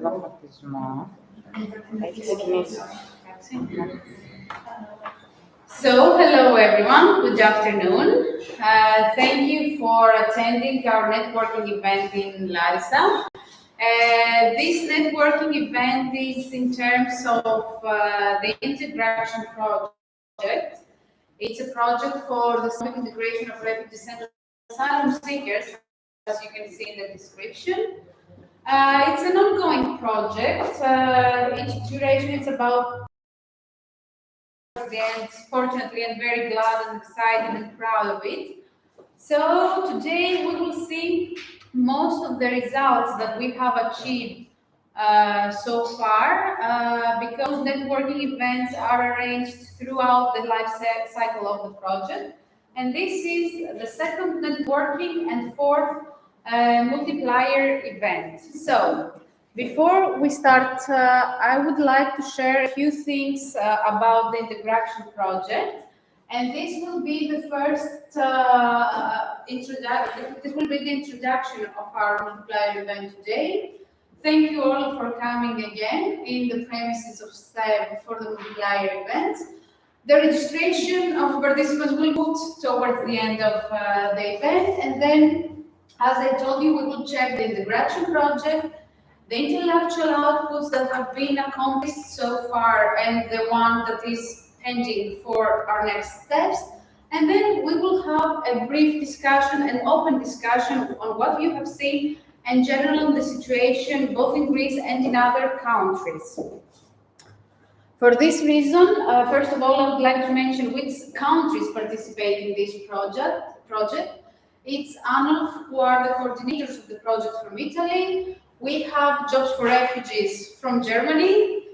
So, hello everyone, good afternoon. Thank you for attending our networking event in Larissa. This networking event is in terms of the integration project. It's a project for the civic integration of refugees and asylum seekers, as you can see in the description. It's an ongoing project. Its duration is about the end. Fortunately, I'm very glad and excited and proud of it. So today we will see most of the results that we have achieved so far because networking events are arranged throughout the life cycle of the project. And this is the second networking and fourth multiplier event. So before we start, I would like to share a few things about the INTEGRACTION project. And this will be the first this will be the introduction of our multiplier event today. Thank you all for coming again in the premises of STEM for the multiplier event. The registration of participants will put towards the end of the event, and then, as I told you, we will check the integration project, the intellectual outputs that have been accomplished so far, and the one that is pending for our next steps. And then we will have a brief discussion, an open discussion on what you have seen and general the situation both in Greece and in other countries. For this reason, first of all, I would like to mention which countries participate in this project. It's ANOF, who are the coordinators of the project from Italy. We have Jobs for Refugees from Germany.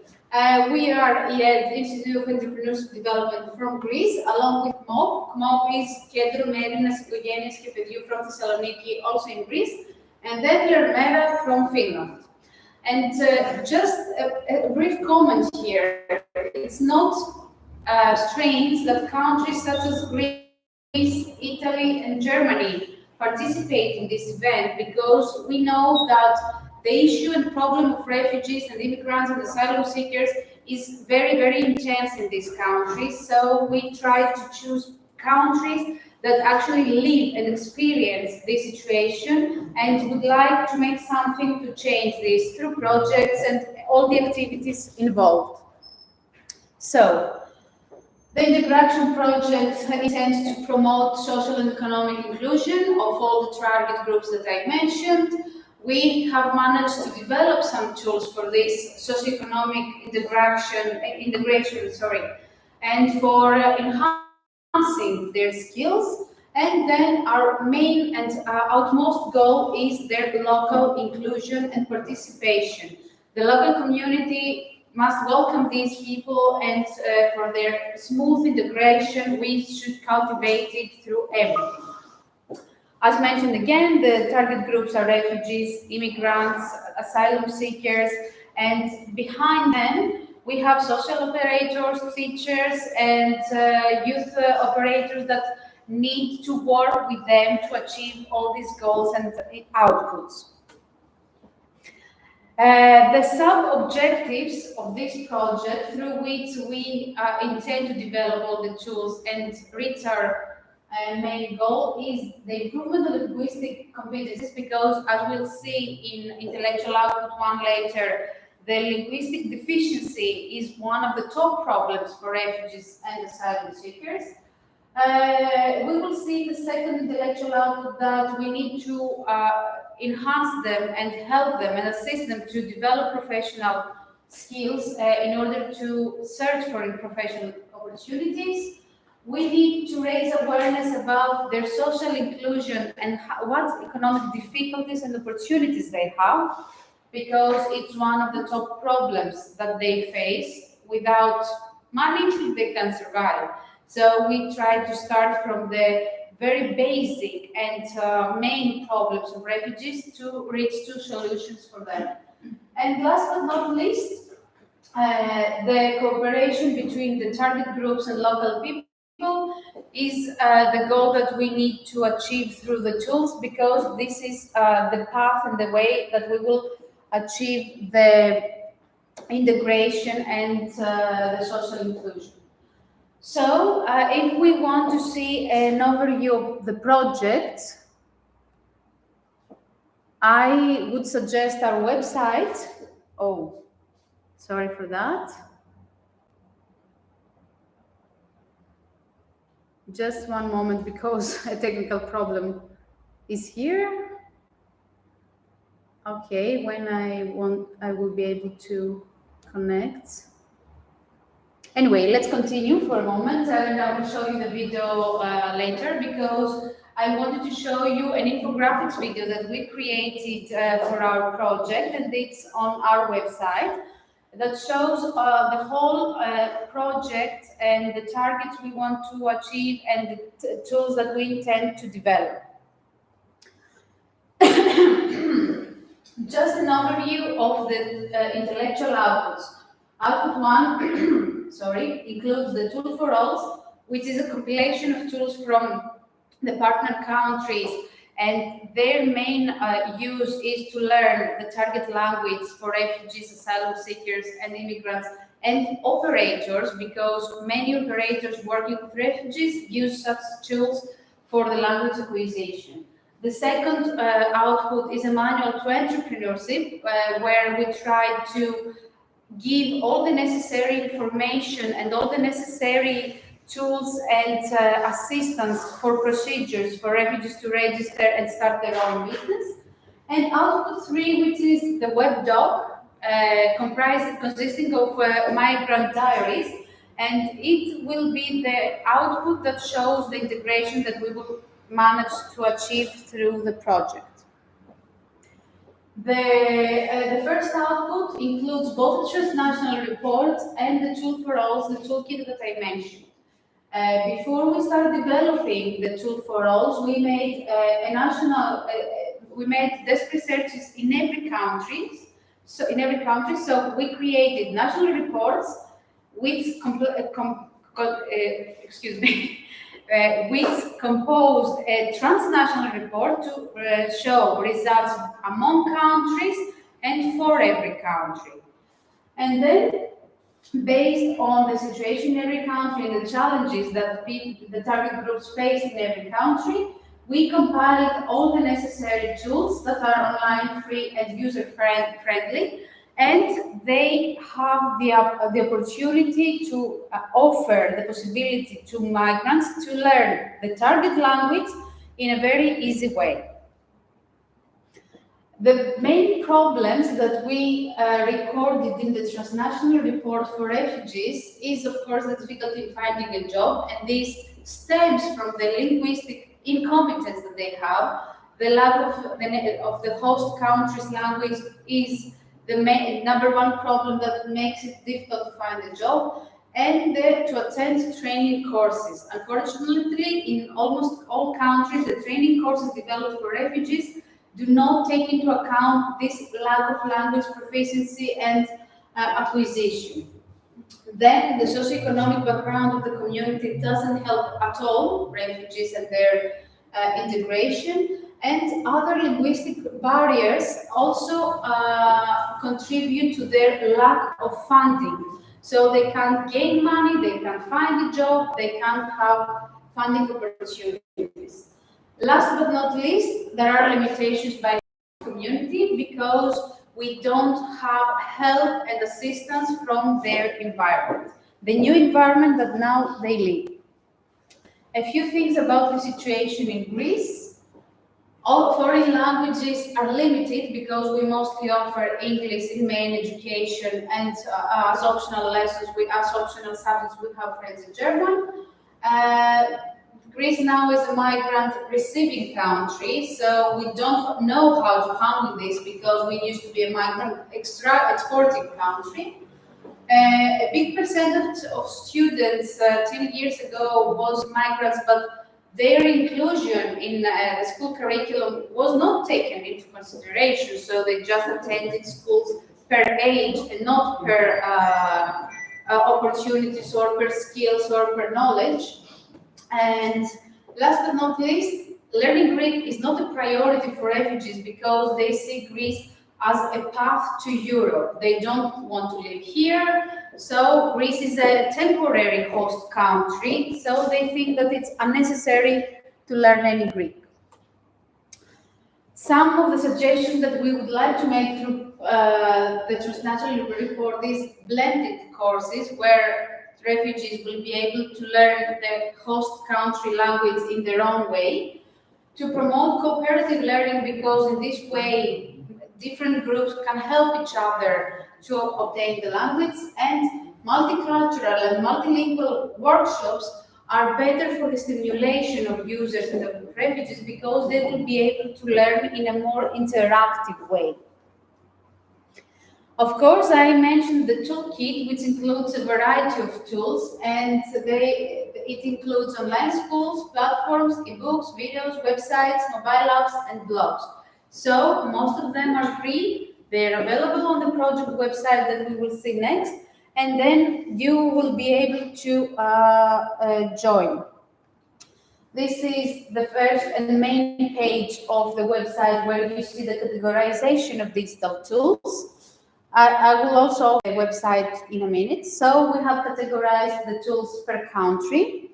We are IED, Institute of Entrepreneurship Development from Greece, along with MOP. MOP is Κέντρο Μέρινας Οικογένειας και Παιδιού from Thessaloniki, also in Greece, and then Lermera from Finland. And just a brief comment here. It's not strange that countries such as Greece, Italy, and Germany participate in this event, because we know that the issue and problem of refugees and immigrants and asylum seekers is very, very intense in these countries. So we try to choose countries that actually live and experience this situation and would like to make something to change this through projects and all the activities involved. So, the integration project intends to promote social and economic inclusion of all the target groups that I mentioned. We have managed to develop some tools for this socioeconomic integration, and for enhancing their skills. And then our main and outmost goal is their local inclusion and participation. The local community must welcome these people, and for their smooth integration, we should cultivate it through everything. As mentioned again, the target groups are refugees, immigrants, asylum seekers, and behind them we have social operators, teachers, and youth operators that need to work with them to achieve all these goals and outputs. The sub-objectives of this project, through which we intend to develop all the tools and reach our main goal, is the improvement of linguistic competencies, because as we'll see in intellectual output 1 later, the linguistic deficiency is one of the top problems for refugees and asylum seekers. We will see the second intellectual output that we need to enhance them and help them and assist them to develop professional skills in order to search for professional opportunities. We need to raise awareness about their social inclusion and what economic difficulties and opportunities they have, because it's one of the top problems that they face. Without money, they can survive. So we try to start from the very basic and main problems of refugees to reach to solutions for them. And last but not least, the cooperation between the target groups and local people is the goal that we need to achieve through the tools, because this is the path and the way that we will achieve the integration and the social inclusion. So if we want to see an overview of the project, I would suggest our website. Oh, sorry for that. Just one moment, because a technical problem is here. Okay, when I want, I will be able to connect. Anyway, let's continue for a moment, and I will show you the video later, because I wanted to show you an infographics video that we created for our project, and it's on our website, that shows the whole project and the targets we want to achieve and the tools that we intend to develop. Just an overview of the intellectual outputs. Output 1 includes the tool for all, which is a compilation of tools from the partner countries, and their main use is to learn the target language for refugees, asylum seekers, and immigrants, and operators, because many operators working with refugees use such tools for the language acquisition. The second output is a manual to entrepreneurship, where we try to give all the necessary information and all the necessary tools and assistance for procedures for refugees to register and start their own business. And output 3, which is the web doc, consisting of migrant diaries, and it will be the output that shows the integration that we will manage to achieve through the project. The first output includes both the Transnational Report and the tool for all, the toolkit that I mentioned. Before we start developing the tool for all, we made we made desk researches in every country. So we created national reports, which which composed a transnational report to show results among countries and for every country. And then, based on the situation in every country and the challenges that the target groups face in every country, we compiled all the necessary tools that are online, free, and user-friendly, and they have the opportunity to offer the possibility to migrants to learn the target language in a very easy way. The main problems that we recorded in the Transnational Report for refugees is, of course, the difficulty in finding a job, and this stems from the linguistic incompetence that they have. The lack of the host country's language is the number one problem that makes it difficult to find a job, and to attend training courses. Unfortunately, in almost all countries, the training courses developed for refugees do not take into account this lack of language proficiency and acquisition. Then the socioeconomic background of the community doesn't help at all refugees and their integration, and other linguistic barriers also contribute to their lack of funding. So they can't gain money, they can't find a job, they can't have funding opportunities. Last but not least, there are limitations by the community because we don't have help and assistance from their environment, the new environment that now they live. A few things about the situation in Greece. All foreign languages are limited because we mostly offer English in main education, and as optional lessons, as optional subjects, we have French and German. Greece now is a migrant receiving country, so we don't know how to handle this because we used to be a migrant exporting country. A big percentage of students 10 years ago was migrants, but their inclusion in the school curriculum was not taken into consideration, so they just attended schools per age and not per opportunities or per skills or per knowledge. And last but not least, learning Greek is not a priority for refugees because they see Greece as a path to Europe. They don't want to live here, so Greece is a temporary host country, so they think that it's unnecessary to learn any Greek. Some of the suggestions that we would like to make through the Transnational Report is blended courses where refugees will be able to learn the host country language in their own way, to promote cooperative learning, because in this way different groups can help each other to obtain the language, and multicultural and multilingual workshops are better for the stimulation of users and of refugees, because they will be able to learn in a more interactive way. Of course, I mentioned the Toolkit, which includes a variety of tools, and it includes online schools, platforms, ebooks, videos, websites, mobile apps, and blogs. So most of them are free. They're available on the project website that we will see next, and then you will be able to join. This is the first and main page of the website, where you see the categorization of digital tools. I will also open the website in a minute. So we have categorized the tools per country.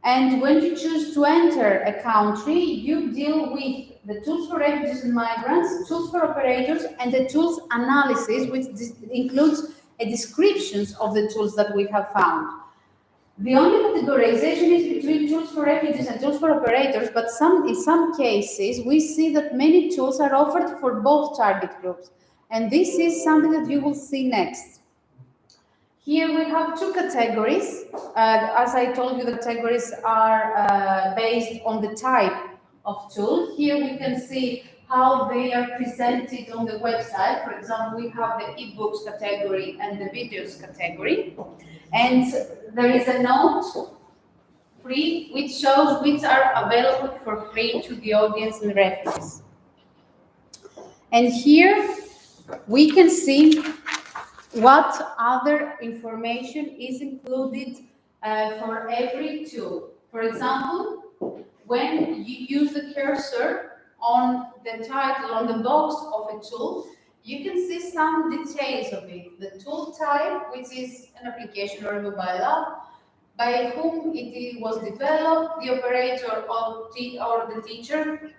And when you choose to enter a country, you deal with the tools for refugees and migrants, tools for operators, and the tools analysis, which includes a descriptions of the tools that we have found. The only categorization is between tools for refugees and tools for operators, but in some cases, we see that many tools are offered for both target groups. And this is something that you will see next. Here we have two categories. As I told you, the categories are based on the type of tool. Here we can see how they are presented on the website. For example, we have the ebooks category and the videos category. And there is a note free, which shows which are available for free to the audience and refugees. And here we can see what other information is included for every tool. For example, when you use the cursor on the title, on the box of a tool, you can see some details of it. The tool type, which is an application or a mobile app, by whom it was developed, the operator or the teacher,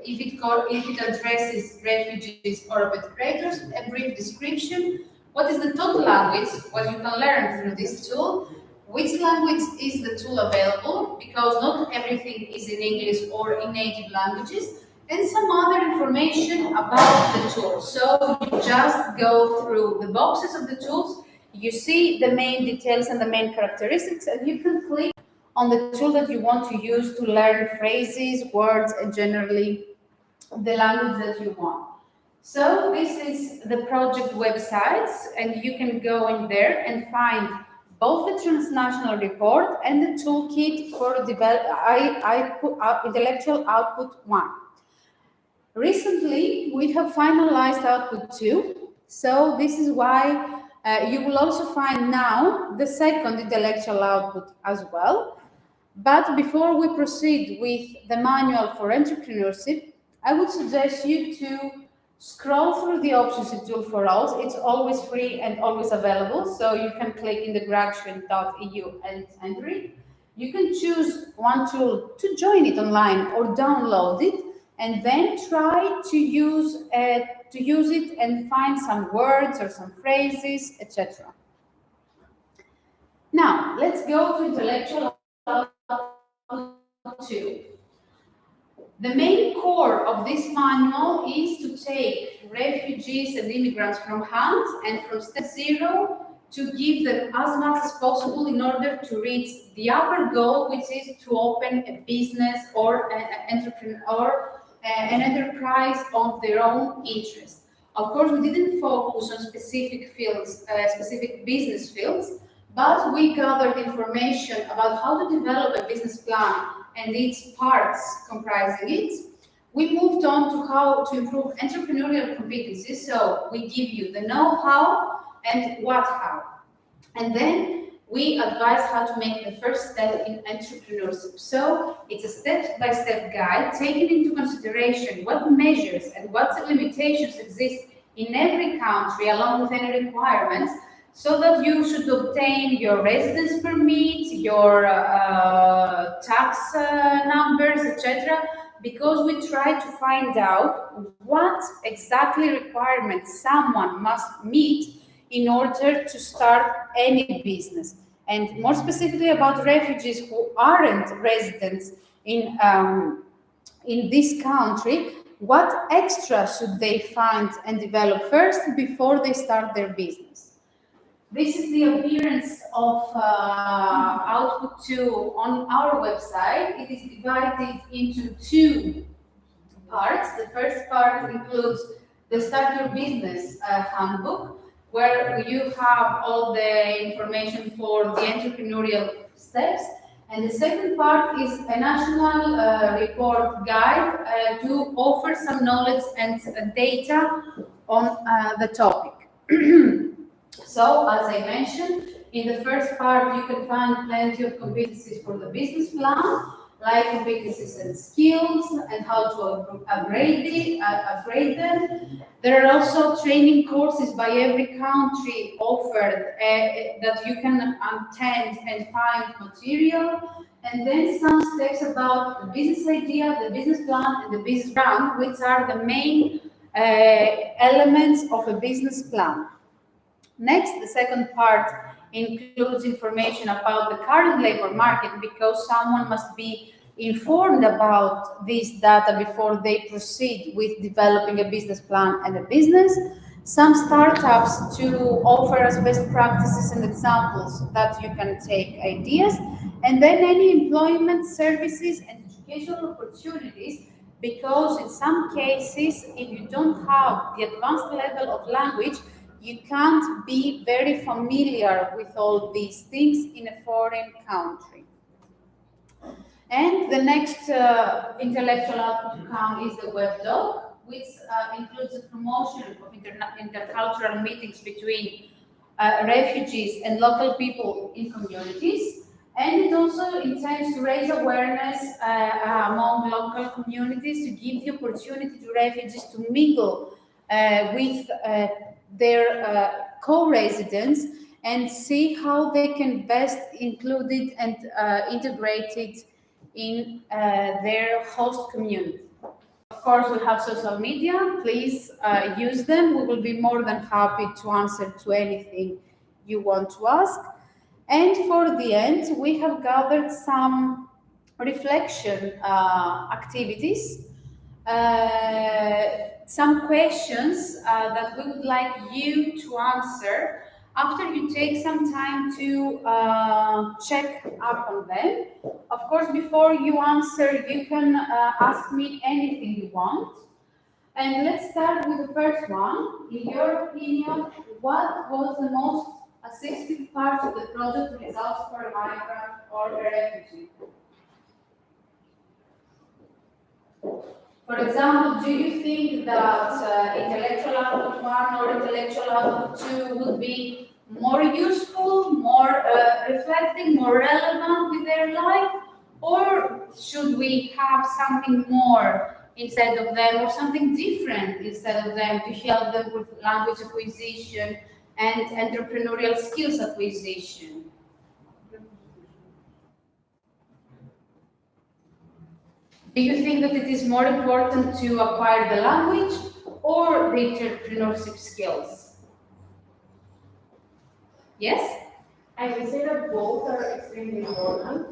if it addresses refugees or operators, a brief description. What is the total language, what you can learn through this tool, which language is the tool available, because not everything is in English or in native languages, and some other information about the tool. So you just go through the boxes of the tools, you see the main details and the main characteristics, and you can click on the tool that you want to use to learn phrases, words, and generally the language that you want. So this is the project websites, and you can go in there and find both the Transnational Report and the Toolkit for Intellectual Output 1. Recently, we have finalized Output 2, so this is why you will also find now the second intellectual output as well. But before we proceed with the manual for entrepreneurship, I would suggest you to scroll through the options in Tool for All. It's always free and always available, so you can click integraction.eu and enter it. You can choose one tool to join it online or download it, and then try to use it and find some words or some phrases, etc. Now, let's go to intellectual output 2. The main core of this manual is to take refugees and immigrants from hand and from step 0 to give them as much as possible in order to reach the upper goal, which is to open a business or an enterprise of their own interest. Of course, we didn't focus on specific fields, specific business fields, but we gathered information about how to develop a business plan and its parts comprising it. We moved on to how to improve entrepreneurial competencies. So we give you the know-how and what-how. And then we advise how to make the first step in entrepreneurship. So it's a step-by-step guide taking into consideration what measures and what limitations exist in every country along with any requirements, so that you should obtain your residence permit, your tax numbers, etc. Because we try to find out what exactly requirements someone must meet in order to start any business. And more specifically about refugees who aren't residents in this country, what extra should they find and develop first before they start their business? This is the appearance of output 2 on our website. It is divided into 2 parts. The first part includes the Start Your Business handbook, where you have all the information for the entrepreneurial steps. And the second part is a national report guide to offer some knowledge and data on the topic. So, as I mentioned, in the first part, you can find plenty of competencies for the business plan, like competencies and skills, and how to upgrade them. There are also training courses by every country offered that you can attend and find material. And then some steps about the business idea, the business plan, and the business brand, which are the main elements of a business plan. Next, the second part includes information about the current labor market, because someone must be informed about this data before they proceed with developing a business plan and a business. Some startups to offer us best practices and examples that you can take ideas, and then any employment services and educational opportunities, because in some cases, if you don't have the advanced level of language, you can't be very familiar with all these things in a foreign country. And the next intellectual output to come is the web doc, which includes the promotion of intercultural meetings between refugees and local people in communities. And it also intends to raise awareness among local communities, to give the opportunity to refugees to mingle with their co-residents and see how they can best include it and integrate it in their host community. Of course, we have social media. Please use them. We will be more than happy to answer to anything you want to ask. And for the end, we have gathered some reflection activities, some questions that we would like you to answer after you take some time to check up on them. Of course, before you answer, you can ask me anything you want. And let's start with the first one. In your opinion, what was the most assistive part of the project results for a migrant or a refugee? For example, do you think that intellectual output 1 or intellectual output 2 would be more useful, more reflecting, more relevant with their life? Or should we have something more instead of them, or something different instead of them, to help them with language acquisition and entrepreneurial skills acquisition? Do you think that it is more important to acquire the language or the entrepreneurship skills? Yes? I would say that both are extremely important,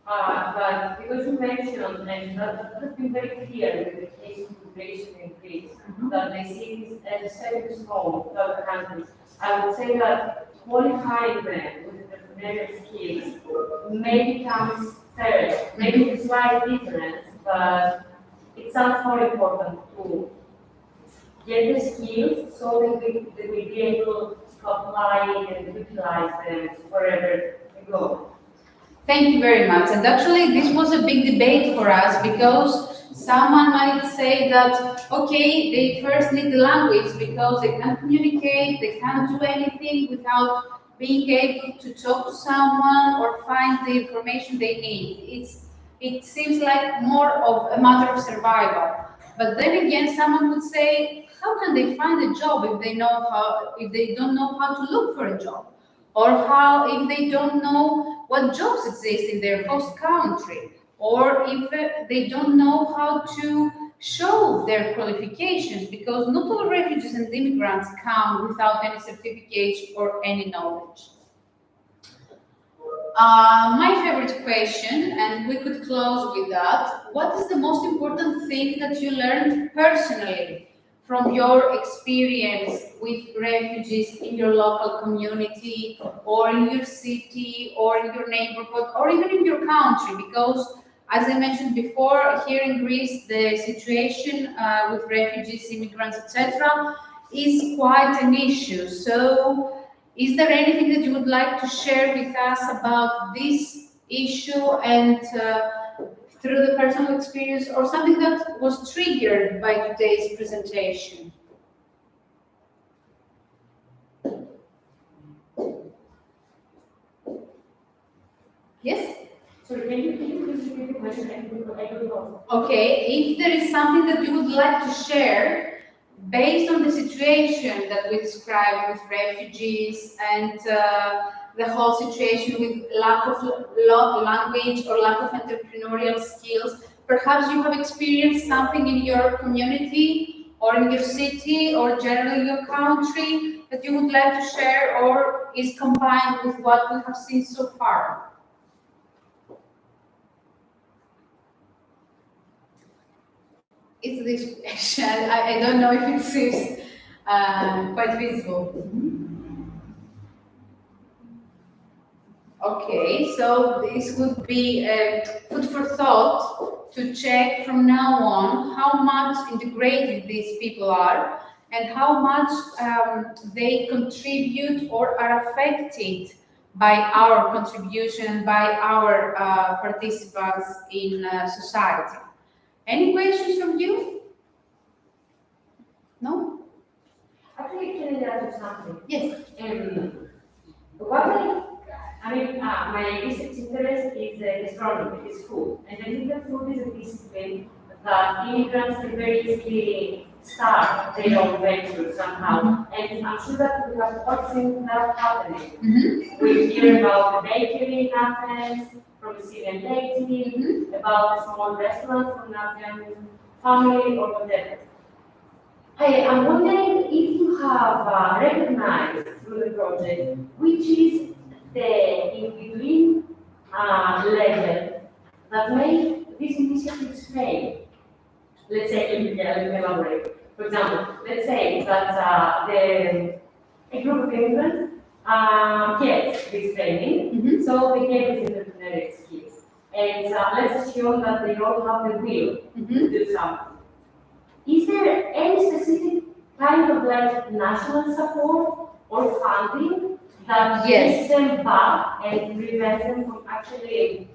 but because you mentioned, and that has been very clear with the case of immigration in Greece, that they see this as a stepping stone to other countries. I would say that qualifying them with entrepreneurial skills may become third, maybe it's slight difference, but it sounds more important to get the skills so that they will be able to apply and utilize them wherever they go. Thank you very much. And actually, this was a big debate for us, because someone might say that, okay, they first need the language because they can't communicate, they can't do anything without being able to talk to someone or find the information they need. It seems like more of a matter of survival. But then again, someone would say, how can they find a job if they don't know how to look for a job? Or if they don't know what jobs exist in their host country? Or if they don't know how to show their qualifications, because not all refugees and immigrants come without any certificates or any knowledge. My favorite question, and we could close with that, what is the most important thing that you learned personally from your experience with refugees in your local community, or in your city, or in your neighborhood, or even in your country? Because, as I mentioned before, here in Greece, the situation with refugees, immigrants, etc., is quite an issue. So, is there anything that you would like to share with us about this issue and through the personal experience, or something that was triggered by today's presentation? Yes? Sorry, can you please repeat the question? I don't know. Okay, if there is something that you would like to share based on the situation that we described with refugees and the whole situation with lack of language or lack of entrepreneurial skills, perhaps you have experienced something in your community or in your city or generally your country that you would like to share, or is combined with what we have seen so far? It's this question. I don't know if it seems quite visible. Okay, so this would be food for thought to check from now on how much integrated these people are and how much they contribute or are affected by our contribution, by our participants in society. Any questions from you? No? Actually, can I add something? Yes. My research interest is gastronomy, is food. And I think that food is a discipline that immigrants can very easily start their own venture somehow. And I'm sure that we have all seen that happening. We hear about the bakery in Athens, from a Syrian lady, about a small restaurant from an Afghan family or whatever. I'm wondering if you have recognized through the project which is the in-between level that made these initiatives fail. Let's say, let me elaborate. For example, let's say that a group of immigrants gets this training, so they get these entrepreneurial skills. And let's assume that they all have the will to do something. Is there any specific kind of like national support or funding that gives them back and prevents them from actually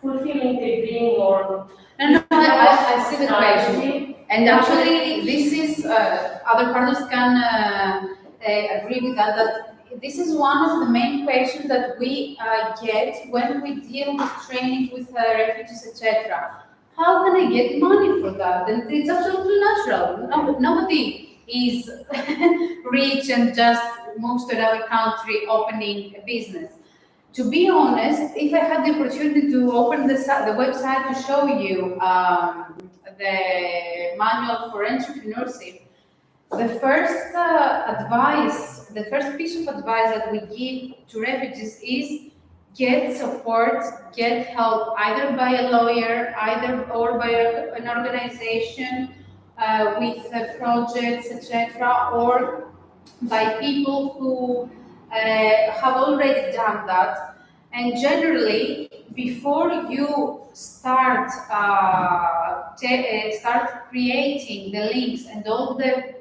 fulfilling their dream or? No, I see the question. And actually, this is, other partners can agree with that this is one of the main questions that we get when we deal with training with refugees, etc. How can I get money for that? And it's absolutely natural. Nobody is rich and just moves to another country opening a business. To be honest, if I had the opportunity to open the website to show you the manual for entrepreneurship, the first the first piece of advice that we give to refugees is get support, get help, either by a lawyer, or by an organization with projects, etc., or by people who have already done that. And generally, before you start creating the links and all the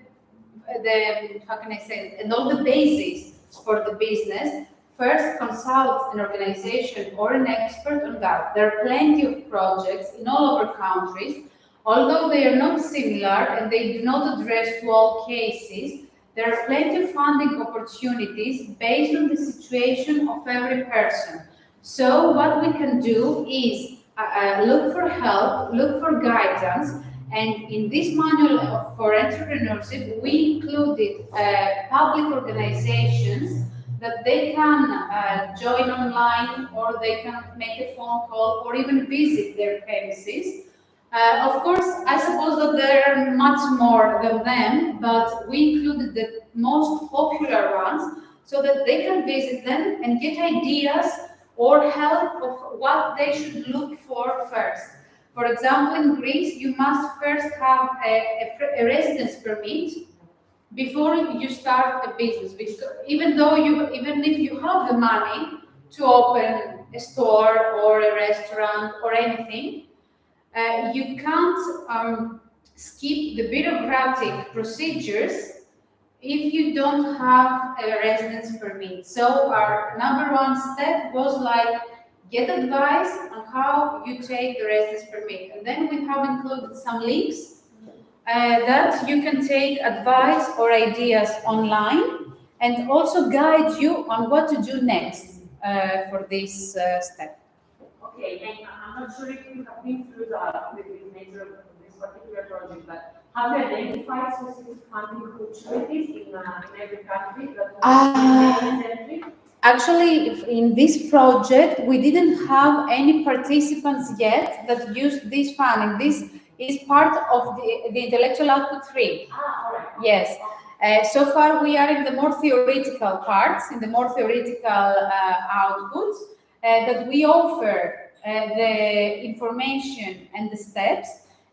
how can I say it, and all the bases for the business, first consult an organization or an expert on that. There are plenty of projects in all over countries, although they are not similar and they do not address to all cases. There are plenty of funding opportunities based on the situation of every person. So what we can do is look for help, look for guidance, and in this manual for entrepreneurship, we included public organizations that they can join online, or they can make a phone call, or even visit their premises. Of course, I suppose that there are much more than them, but we included the most popular ones so that they can visit them and get ideas or help of what they should look for first. For example, in Greece, you must first have a residence permit before you start a business. Because even if you have the money to open a store or a restaurant or anything, you can't skip the bureaucratic procedures if you don't have a residence permit. So our number one step was like, get advice on how you take the residence permit. And then we have included some links that you can take advice or ideas online, and also guide you on what to do next for this step. Okay, and I'm not sure if you have been through the nature of this particular project, but have you identified specific funding opportunities in every country that Actually, in this project, we didn't have any participants yet that used this funding. This is part of the intellectual output 3. All right. Yes. So far, we are in the more theoretical parts, in the more theoretical outputs, that we offer the information and the steps.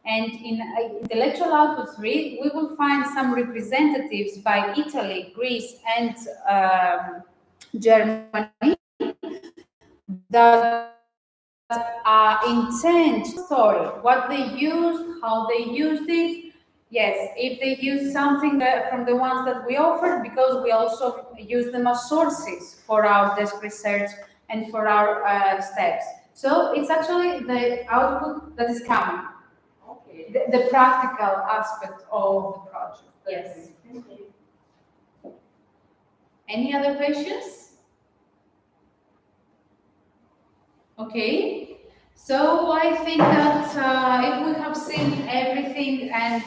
And in intellectual output 3, we will find some representatives by Italy, Greece, and Germany that intend story, what they used, how they used it. Yes, if they use something from the ones that we offered, because we also use them as sources for our desk research and for our steps. So it's actually the output that is coming. Okay. The practical aspect of the project. Yes. Thank you. Any other questions? Okay, so I think that if we have seen everything and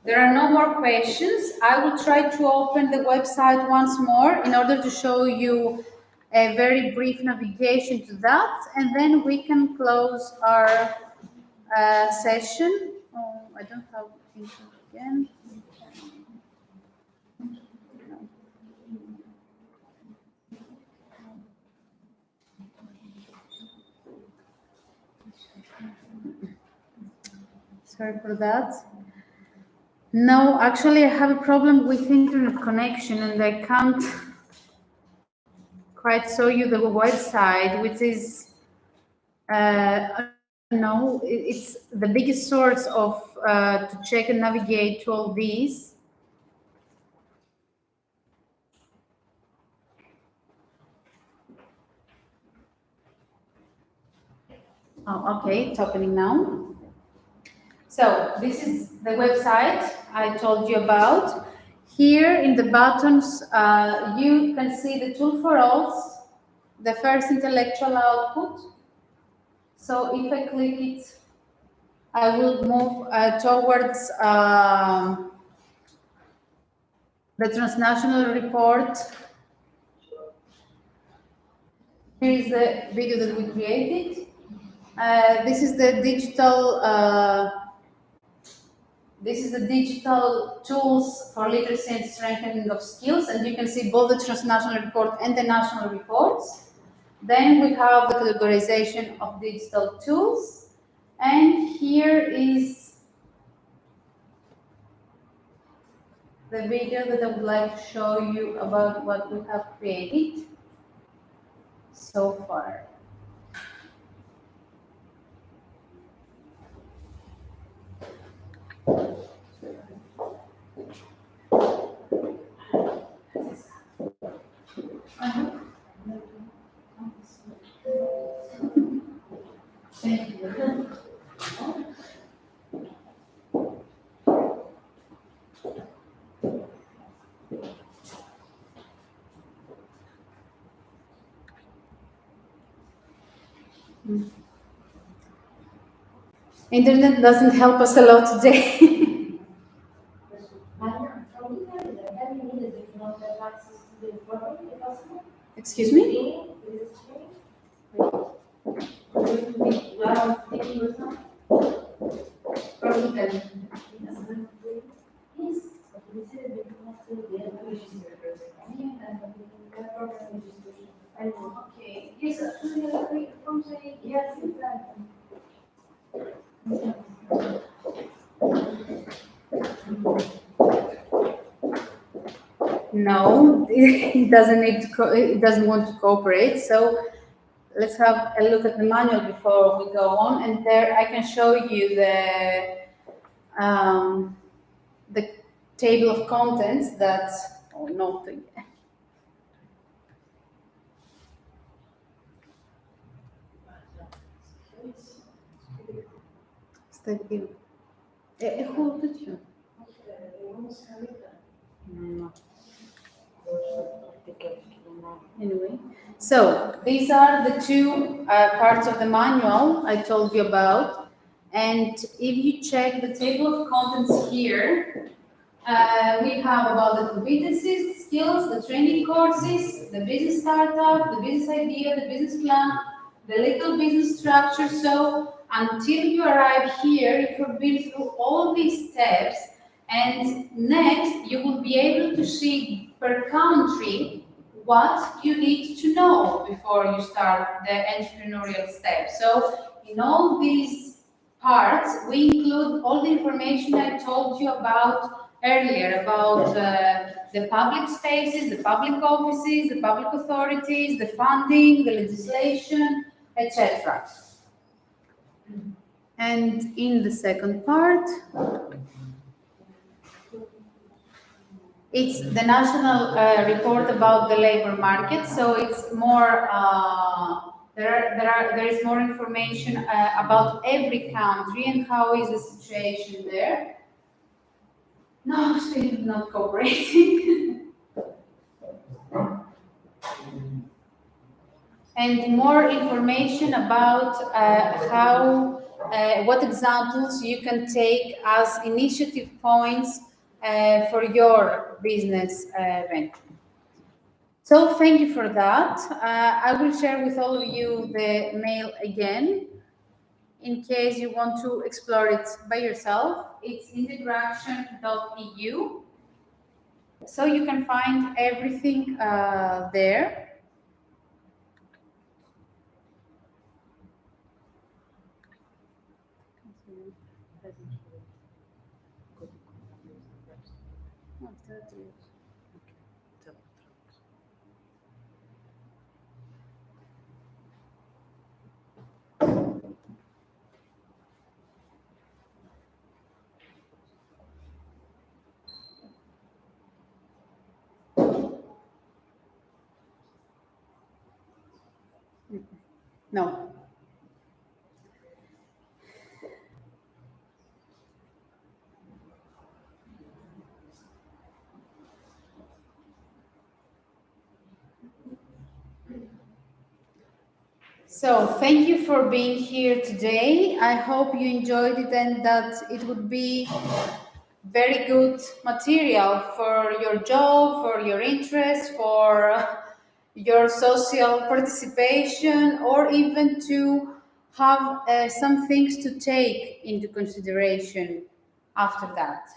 there are no more questions, I will try to open the website once more in order to show you a very brief navigation to that, and then we can close our session. Oh, I don't have intro again. Sorry for that. No, actually, I have a problem with internet connection, and I can't quite show you the website, which is no, it's the biggest source of to check and navigate to all these. Oh, okay, it's opening now. So this is the website I told you about. Here in the buttons, you can see the tool for all, the first intellectual output. So if I click it, I will move towards the Transnational Report. Here is the video that we created. This is the digital tools for literacy and strengthening of skills, and you can see both the Transnational Report and the national reports. Then we have the categorization of digital tools, and here is the video that I would like to show you about what we have created so far. Thank you. Internet doesn't help us a lot today. Excuse me? Okay. Yes, no, it doesn't need to. It doesn't want to cooperate. So let's have a look at the manual before we go on, and there I can show you the table of contents that. Oh no. Έχω τέτοιο. No. Anyway, so these are the two parts of the manual I told you about. And if you check the table of contents here, we have about the competencies, skills, the training courses, the business startup, the business idea, the business plan, the legal business structure. So until you arrive here, you have been through all these steps, and next you will be able to see per country what you need to know before you start the entrepreneurial step. So in all these parts, we include all the information I told you about earlier, about the public spaces, the public offices, the public authorities, the funding, the legislation, etc. And in the second part, it's the national report about the labor market. So it's more. There is more information about every country and how is the situation there. No, still not cooperating. And more information about what examples you can take as initiative points for your business venture. So thank you for that. I will share with all of you the mail again in case you want to explore it by yourself. It's INTEGRACTION.eu. So you can find everything there. No. So thank you for being here today. I hope you enjoyed it and that it would be very good material for your job, for your interest, for your social participation, or even to have some things to take into consideration after that.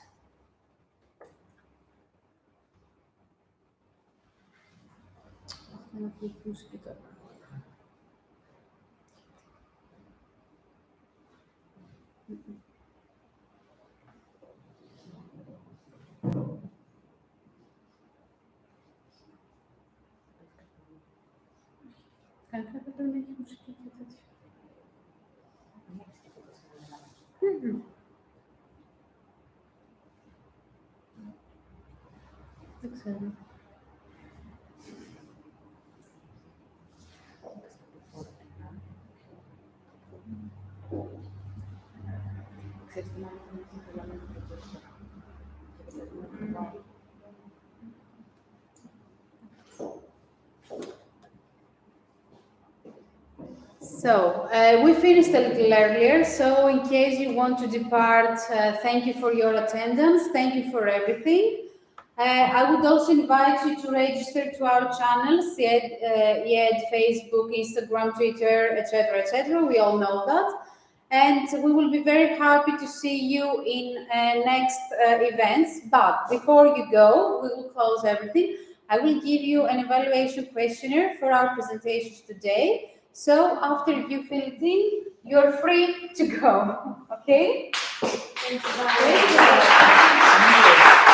So we finished a little earlier, so in case you want to depart, thank you for your attendance, thank you for everything. I would also invite you to register to our channels, ED, Facebook, Instagram, Twitter, etc. We all know that. And we will be very happy to see you in next events. But before you go, we will close everything. I will give you an evaluation questionnaire for our presentations today. So after you fill it in, you're free to go. Okay? Thank you.